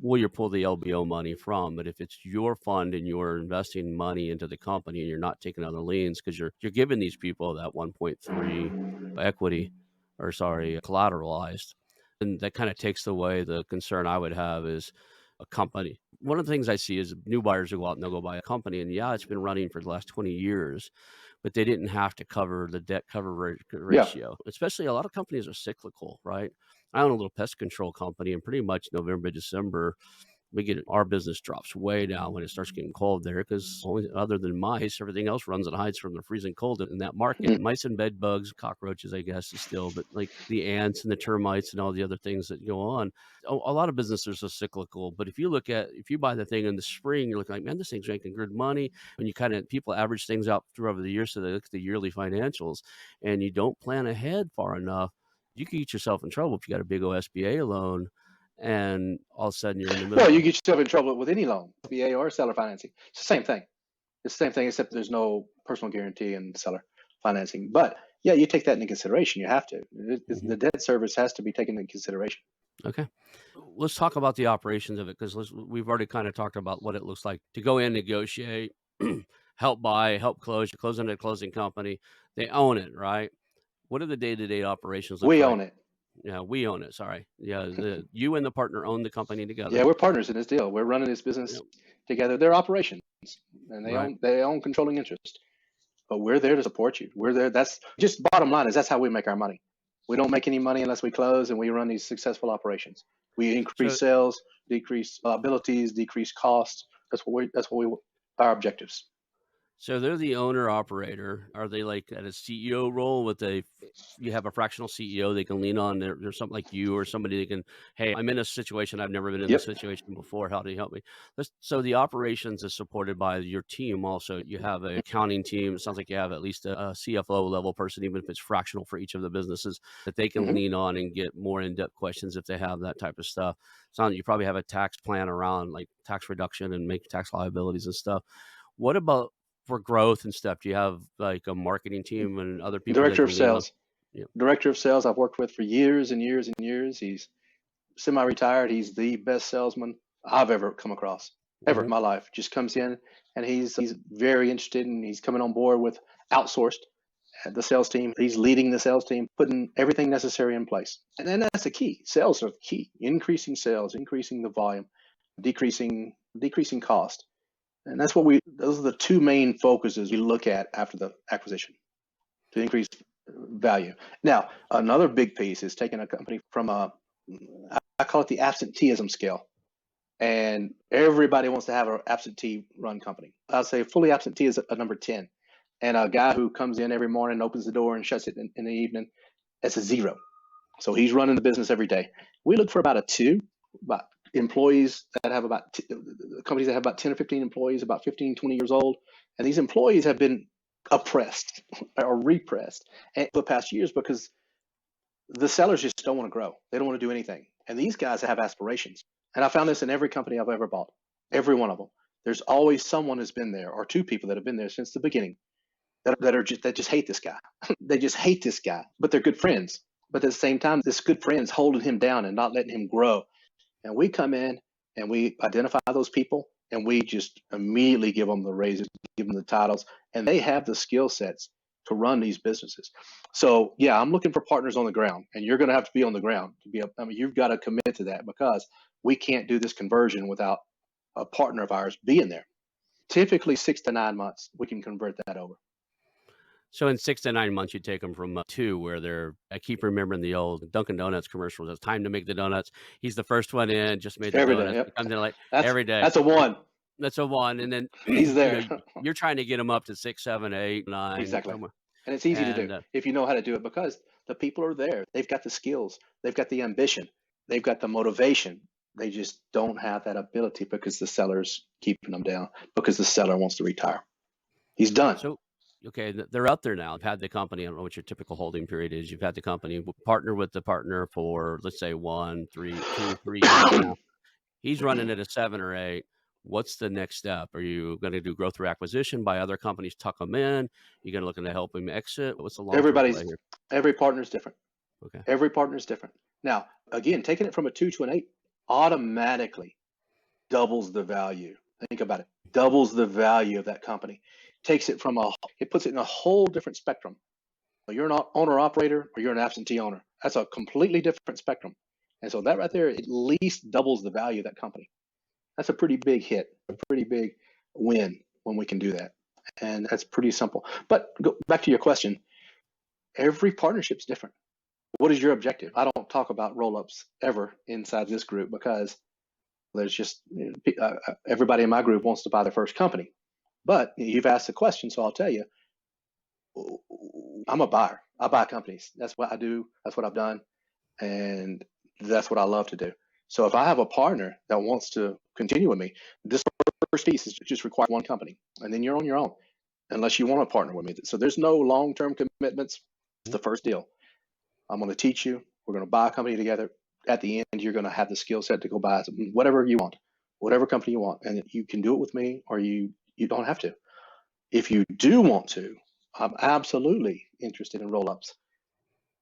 where you pull the LBO money from. But if it's your fund and you're investing money into the company and you're not taking other liens, because you're giving these people that 1.3 equity, or sorry, collateralized, and that kind of takes away the concern I would have is a company. One of the things I see is new buyers who go out and they'll go buy a company, and yeah, it's been running for the last 20 years, but they didn't have to cover the debt cover Yeah. ratio. Especially a lot of companies are cyclical, right? I own a little pest control company, and pretty much November, December, our business drops way down when it starts getting cold there, because other than mice, everything else runs and hides from the freezing cold in that market. Mm-hmm. Mice and bed bugs, cockroaches, I guess, is still, but like the ants and the termites and all the other things that go on. A lot of businesses are cyclical, but if you buy the thing in the spring, you're looking like, man, this thing's making good money. When people average things out through over the years, so they look at the yearly financials, and you don't plan ahead far enough, you can get yourself in trouble if you got a big OSBA loan and all of a sudden you're in the middle Well, of you get yourself in trouble with any loan, SBA or seller financing. It's the same thing. It's the same thing, except there's no personal guarantee in seller financing. But yeah, you take that into consideration. You have to. The debt service has to be taken into consideration. Okay. Let's talk about the operations of it, because we've already kind of talked about what it looks like to go in, negotiate, help buy, help close. You're closing a closing company. They own it, right? What do the day-to-day operations look We like? own it. Yeah, we own it. Sorry. Yeah, you and the partner own the company together. Yeah, we're partners in this deal. We're running this business Yep. together. They're operations, and Right. they own controlling interest. But we're there to support you. We're there. That's just bottom line is that's how we make our money. We don't make any money unless we close and we run these successful operations. We increase So sales, decrease liabilities, decrease costs. Our objectives. So they're the owner operator. Are they like at a CEO role with you have a fractional CEO they can lean on? There's something like you or somebody that can, hey, I'm in a situation. I've never been in this Yep. situation before. How do you help me? So the operations is supported by your team. Also, you have an accounting team. It sounds like you have at least a CFO level person, even if it's fractional for each of the businesses, that they can Mm-hmm. lean on and get more in-depth questions if they have that type of stuff. Sounds you probably have a tax plan around like tax reduction and make tax liabilities and stuff. What about for growth and stuff? Do you have like a marketing team and other people they Director of can lean on? sales. Yeah. Director of sales I've worked with for years and years and years. He's semi-retired. He's the best salesman I've ever come across ever in my life. Just comes in and he's very interested and he's coming on board with outsourced the sales team. He's leading the sales team, putting everything necessary in place. And then that's the key. Sales are the key. Increasing sales, increasing the volume, decreasing cost. And those are the two main focuses we look at after the acquisition to increase value. Now, another big piece is taking a company from I call it the absenteeism scale. And everybody wants to have an absentee run company. I'd say fully absentee is a number 10. And a guy who comes in every morning, opens the door and shuts it in the evening, that's a 0. So he's running the business every day. We look for about a 2, about employees that have companies that have about 10 or 15 employees, about 15, 20 years old. And these employees have been oppressed or repressed for the past years because the sellers just don't want to grow. They don't want to do anything. And these guys have aspirations. And I found this in every company I've ever bought, every one of them. There's always someone who's been there or 2 people that have been there since the beginning that just hate this guy. They just hate this guy, but they're good friends. But at the same time, this good friend's holding him down and not letting him grow. And we come in and we identify those people and we just immediately give them the raises, give them the titles, and they have the skill sets to run these businesses. So yeah, I'm looking for partners on the ground, and you're going to have to be on the ground to be. You've got to commit to that because we can't do this conversion without a partner of ours being there. Typically 6 to 9 months, we can convert that over. So in 6 to 9 months, you take them from, 2 where they're I keep remembering the old Dunkin' Donuts commercials. It's time to make the donuts. He's the first one in, just made the Every day. donuts. Yep. He comes in like That's every day. that's a It one. that's a 1, and then, He's there. you're trying to get them up to 6, 7, 8, 9 Exactly. somewhere, And it's easy to do and, if you know how to do it because the people are there. They've got the skills, they've got the ambition, they've got the motivation. They just don't have that ability because the seller's keeping them down because the seller wants to retire. He's done. so okay, they're out there now. I've had the company. I don't know what your typical holding period is. You've had the company, partner with the partner for, let's say, 1, 3, 2, 3 years now. He's running at a 7 or 8. What's the next step? Are you gonna do growth through acquisition, buy other companies, tuck them in? You gonna looking to help him exit? What's the long-term play Everybody's here? every partner's different. Okay. Every partner's different. Now, again, taking it from a 2 to an 8 automatically doubles the value. Think about it. Doubles the value of that company. Takes it from it puts it in a whole different spectrum. You're an owner operator or you're an absentee owner. That's a completely different spectrum. And so that right there at least doubles the value of that company. That's a pretty big hit, a pretty big win when we can do that. And that's pretty simple. But go back to your question, every partnership's different. What is your objective? I don't talk about roll-ups ever inside this group because there's just everybody in my group wants to buy their first company. But you've asked the question, so I'll tell you, I'm a buyer. I buy companies. That's what I do. That's what I've done. And that's what I love to do. So if I have a partner that wants to continue with me, this first piece is just require one company, and then you're on your own, unless you want to partner with me. So there's no long-term commitments. It's Mhm. the first deal. I'm going to teach you. We're going to buy a company together. At the end, you're going to have the skill set to go buy whatever you want, whatever company you want, and you can do it with me, or you don't have to. If you do want to, I'm absolutely interested in roll-ups.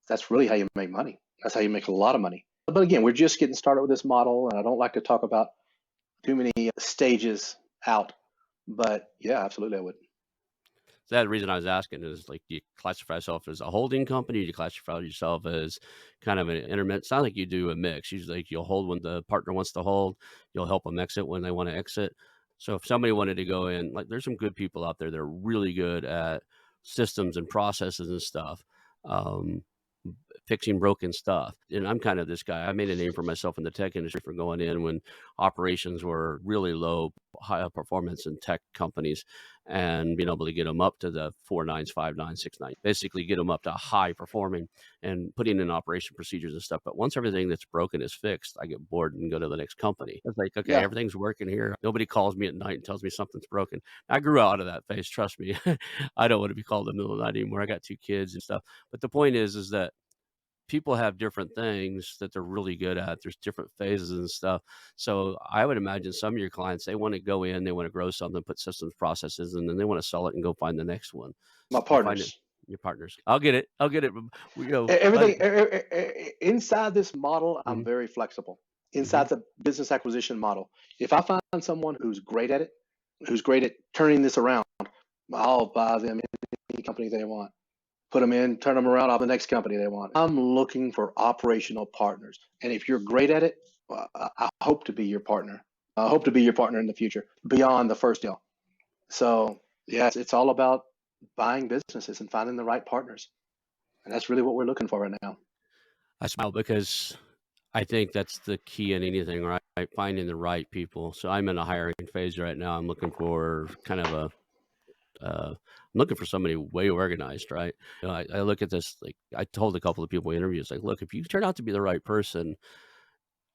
That's really how you make money. That's how you make a lot of money. But again, we're just getting started with this model, and I don't like to talk about too many stages out. But yeah, absolutely, I would. So that reason I was asking is like, do you classify yourself as a holding company? Do you classify yourself as kind of an intermittent? Sounds like you do a mix. Usually, like you'll hold when the partner wants to hold. You'll help them exit when they want to exit. So if somebody wanted to go in, like there's some good people out there that are really good at systems and processes and stuff. Um, Fixing broken stuff. And I'm kind of this guy. I made a name for myself in the tech industry for going in when operations were really low, high performance in tech companies, and being able to get them up to the 4 nines, 5 9, 6 9, basically get them up to high performing and putting in operation procedures and stuff. But once everything that's broken is fixed, I get bored and go to the next company. It's like, okay, Yeah, everything's working here. Nobody calls me at night and tells me something's broken. I grew out of that phase. Trust me. I don't want to be called in the middle of the night anymore. I got 2 kids and stuff. But the point is that people have different things that they're really good at. There's different phases and stuff. So I would imagine some of your clients, they want to go in, they want to grow something, put systems, processes, and then they want to sell it and go find the next one. my You find it, partners. your partners. I'll get it. I'll get it. Everything inside this model, I'm Mhm, very flexible. mhm. Inside the business acquisition model, if I find someone who's great at it, who's great at turning this around, I'll buy them any company they want. Put them in, turn them around, I'll the next company they want. I'm looking for operational partners, and if you're great at it, I hope to be your partner. I hope to be your partner in the future beyond the first deal. So yes, it's all about buying businesses and finding the right partners, and that's really what we're looking for right now. I smile because I think that's the key in anything, right? Finding the right people. So I'm in a hiring phase right now. I'm looking for kind of I'm looking for somebody way organized, right? I look at this like I told a couple of people in interviews, like, look, if you turn out to be the right person,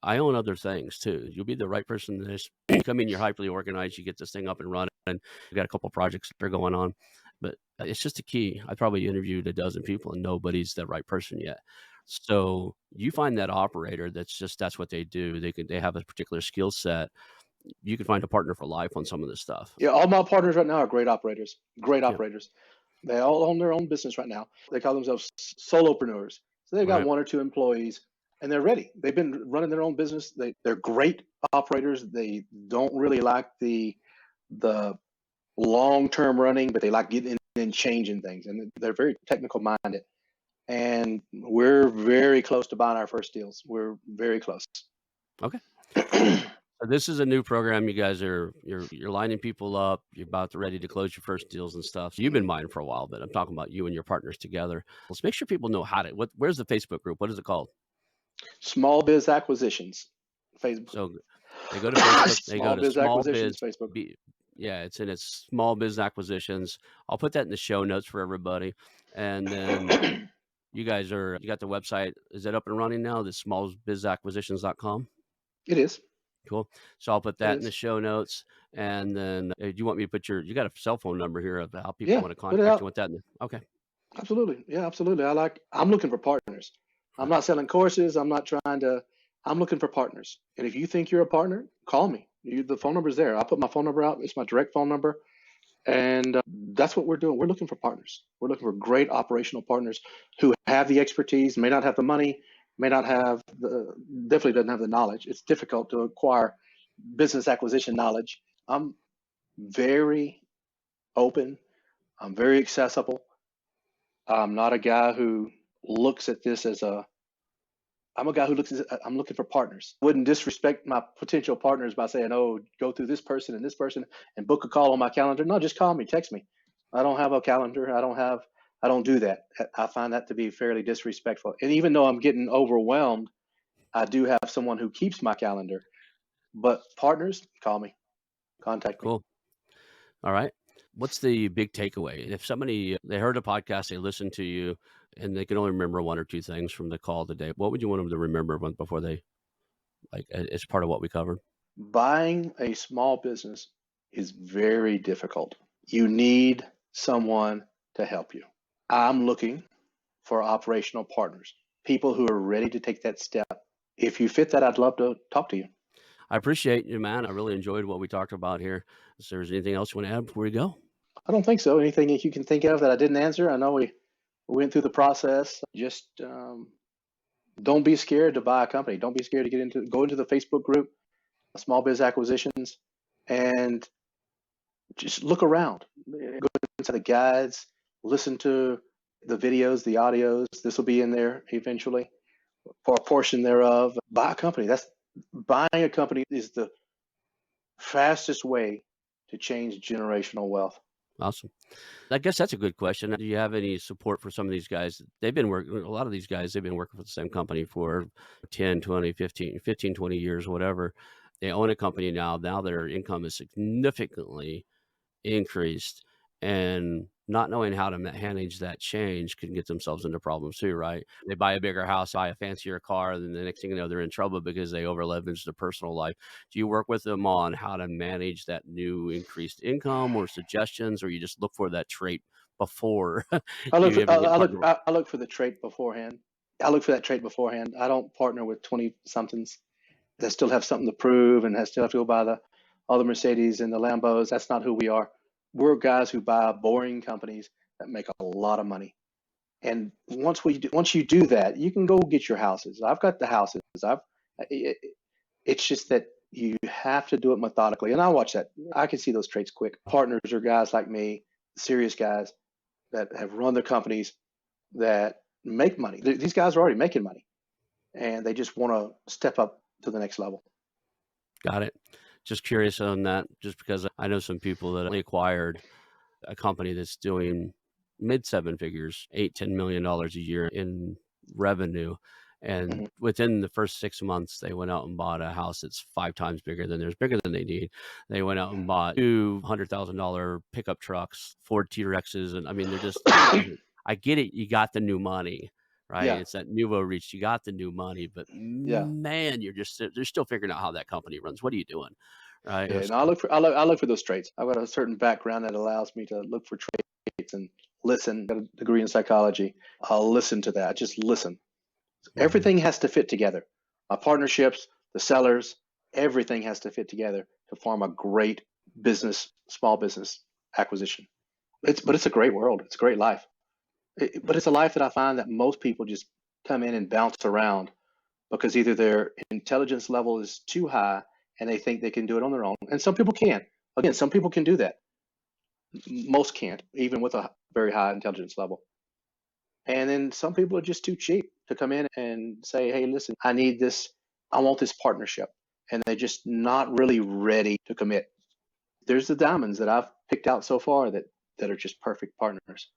I own other things too. You'll be the right person. This you come in, you're hyperly organized, you get this thing up and running. We got a couple projects that are going on, but it's just a key. I probably interviewed a dozen people and nobody's the right person yet. So you find that operator that's what they do. They have a particular skill set. You can find a partner for life on some of this stuff. Yeah, all my partners right now are great operators. Great Yeah. operators. They all own their own business right now. They call themselves solopreneurs. So they've got Right. 1 or 2 employees and they're ready. They've been running their own business. They're great operators. They don't really like the long term running, but they like getting in and changing things. And they're very technical minded. And we're very close to buying our first deals. We're very close. Okay. So this is a new program. You guys are you're lining people up. You're about to ready to close your first deals and stuff. So you've been Mhm. mining for a while, but I'm talking about you and your partners together. Let's make sure people know how to. Where's the Facebook group? What is it called? Small biz acquisitions, Facebook. So they go to Facebook. They go Small to biz small acquisitions, biz. Facebook. Yeah, it's in its small biz acquisitions. I'll put that in the show notes for everybody. And then you got the website. Is that up and running now? The smallbizacquisitions.com. It is. Cool. So I'll put It that in the is. show notes. And then do you want me to put you got a cell phone number here of how people Yeah, want to put it contact you out. with that? Okay. Absolutely. Yeah, absolutely. I'm looking for partners. I'm Right. not selling courses. I'm looking for partners. And if you think you're a partner, call me. The phone number's there. I'll put my phone number out. It's my direct phone number. And that's what we're doing. We're looking for partners. We're looking for great operational partners who have the expertise, may not have the money, may not have definitely doesn't have the knowledge. It's difficult to acquire business acquisition knowledge. I'm very open. I'm very accessible. I'm not a guy who looks at this as a. I'm a guy who looks at. I'm looking for partners. Wouldn't disrespect my potential partners by saying, "Oh, go through this person, and book a call on my calendar." No, just call me, text me. I don't have a calendar. I don't have. I don't do that. I find that to be fairly disrespectful. And even though I'm getting overwhelmed, I do have someone who keeps my calendar. But partners, call me, contact me. Cool. All right. What's the big takeaway? If somebody they heard a podcast, they listened to you, and they can only remember one or two things from the call today, what would you want them to remember before they as part of what we covered? Buying a small business is very difficult. You need someone to help you. I'm looking for operational partners, people who are ready to take that step. If you fit that, I'd love to talk to you. I appreciate you, man. I really enjoyed what we talked about here. Is there anything else you want to add before we go? I don't think so. Anything that you can think of that I didn't answer? I know we went through the process. Just don't be scared to buy a company. Don't be scared to go into the Facebook group, Small Biz Acquisitions, and just look around. Go into the guides, listen to the videos, the audios. This will be in there eventually for a portion thereof. Buy a company. That's buying a company is the fastest way to change generational wealth. Awesome. I guess that's a good question. Do you have any support for some of these guys? They've been working, a lot of these guys, they've been working for the same company for 10, 20, 15, 20 years, whatever. They own a company now. Now their income is significantly increased, and not knowing how to manage that change can get themselves into problems too, right? They buy a bigger house, buy a fancier car, and then the next thing you know, they're in trouble because they over leverage their personal life. Do you work with them on how to manage that new increased income or suggestions, or you just look for that trait before you ever get partnered with? I look for the trait beforehand. I look for that trait beforehand. I don't partner with 20 somethings that still have something to prove and that still have to go buy all the Mercedes and the Lambos. That's not who we are. We're guys who buy boring companies that make a lot of money. And once you do that, you can go get your houses. I've got the houses. It, it's just that you have to do it methodically. And I watch that. I can see those traits quick. Partners are guys like me, serious guys that have run their companies that make money. These guys are already making money and they just want to step up to the next level. Got it. Just curious on that, just because I know some people that only acquired a company that's doing mid seven figures, $8-10 million a year in revenue. And Mm-hmm. within the first 6 months, they went out and bought a house that's 5 times bigger than theirs, bigger than they need. They went out and bought $200,000 pickup trucks, Ford T-Rexes. And I mean, they're just, I get it. You got the new money, right? Yeah, It's that nouveau reach. You got the new money, but yeah, man, they're still figuring out how that company runs. What are you doing? Right. yeah. And I look for those traits. I've got a certain background that allows me to look for traits and listen. Got a degree in psychology. I'll listen to that. Just listen. Mhm. Everything has to fit together. My partnerships, the sellers, everything has to fit together to form a great small business acquisition. It's a great world. It's a great life. But it's a life that I find that most people just come in and bounce around because either their intelligence level is too high and they think they can do it on their own. And some people can. Again, some people can do that. Most can't, even with a very high intelligence level. And then some people are just too cheap to come in and say, hey, listen, I need this. I want this partnership. and they're just not really ready to commit. There's the diamonds that I've picked out so far that are just perfect partners,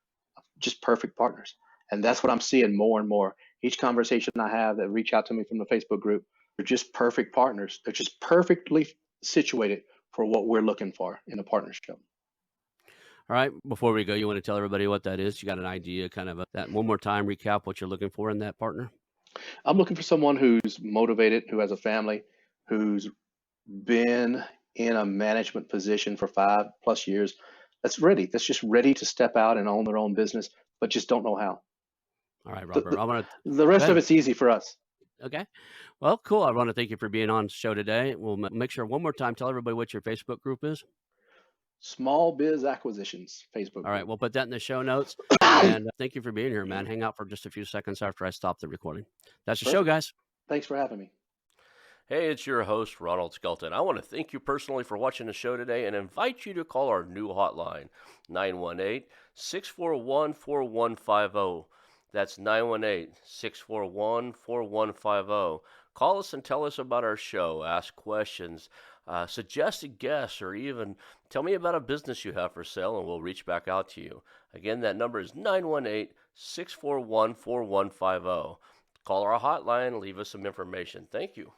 just perfect partners. And that's what I'm seeing more and more. Each conversation I have that reach out to me from the Facebook group, they're just perfect partners. They're just perfectly situated for what we're looking for in a partnership. All right. Before we go, you want to tell everybody what that is? You got an idea, kind of that one more time recap what you're looking for in that partner? I'm looking for someone who's motivated, who has a family, who's been in a management position for 5+ years, that's just ready to step out and own their own business, but just don't know how. All right, The, Robert. the, I want to the go rest of ahead. it's easy for us. Okay. Well, cool. I want to thank you for being on the show today. We'll make sure one more time, tell everybody what your Facebook group is. Small Biz Acquisitions Facebook All right. group. We'll put that in the show notes. And thank you for being here, man. Hang out for just a few seconds after I stop the recording. That's the show, Perfect. guys. Thanks for having me. Hey, it's your host, Ronald Skelton. I want to thank you personally for watching the show today and invite you to call our new hotline, 918 641 4150. That's 918 641 4150. Call us and tell us about our show, ask questions, suggest guests, or even tell me about a business you have for sale, and we'll reach back out to you. Again, that number is 918 641 4150. Call our hotline, leave us some information. Thank you.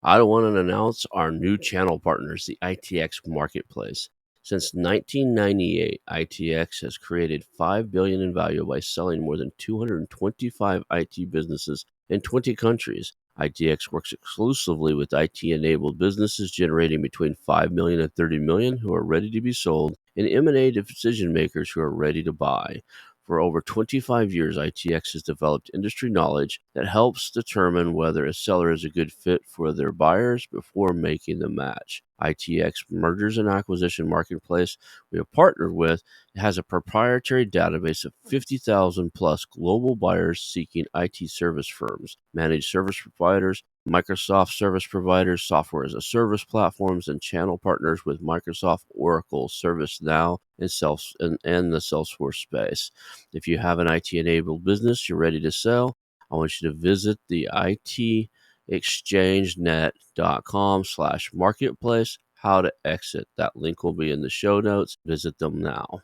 I want to announce our new channel partners, the ITX Marketplace. Since 1998, ITX has created $5 billion in value by selling more than 225 IT businesses in 20 countries. ITX works exclusively with IT-enabled businesses generating between $5 million and $30 million who are ready to be sold, and M&A decision makers who are ready to buy. For over 25 years, ITX has developed industry knowledge that helps determine whether a seller is a good fit for their buyers before making the match. ITX Mergers and Acquisition Marketplace we have partnered with has a proprietary database of 50,000 plus global buyers seeking IT service firms, managed service providers, Microsoft service providers, software as a service platforms, and channel partners with Microsoft, Oracle, ServiceNow, and the Salesforce space. If you have an IT-enabled business you're ready to sell, I want you to visit the itexchangenet.com/marketplace, how to exit. That link will be in the show notes. Visit them now.